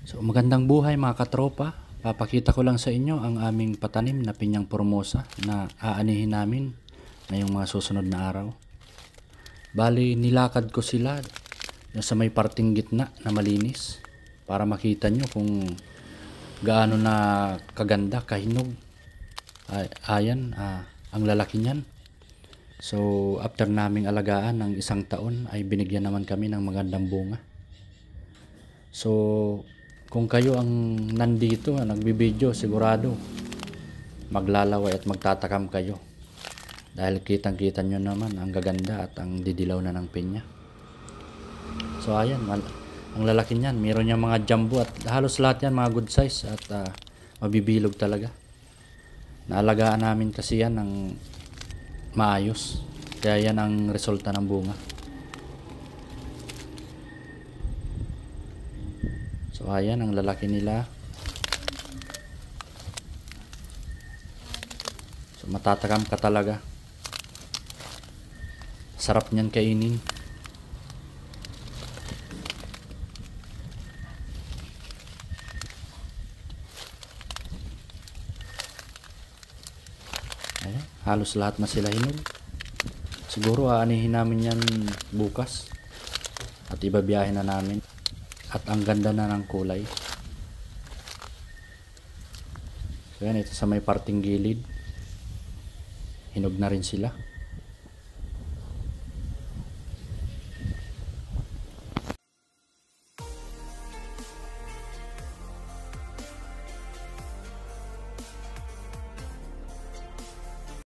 So magandang buhay mga katropa. Papakita ko lang sa inyo ang aming patanim na pinyang formosa na aanihin namin ngayong mga susunod na araw. Bali nilakad ko sila sa may parting gitna na malinis para makita nyo kung gaano na kaganda, kahinog. Ayan, ang lalaki niyan. So after naming alagaan ng 1 taon ay binigyan naman kami ng magandang bunga. So kung kayo ang nandito nagbibideo, sigurado maglalaway at magtatakam kayo dahil kitang kita nyo naman ang gaganda at ang didilaw na ng pinya. So ayan, ang lalaki niyan, meron niyang mga jumbo at halos lahat yan mga good size at mabibilog talaga. Naalagaan namin kasi yan ng maayos, kaya yan ang resulta ng bunga. So ayan ang lalaki nila. So matatakam ka talaga. Sarap niyan kainin. Ayan, halos lahat na sila hinog. Siguro aanihin namin yan bukas at ibabiyahin na namin. At ang ganda na ng kulay. So yan, ito sa may parting gilid. Hinog na rin sila.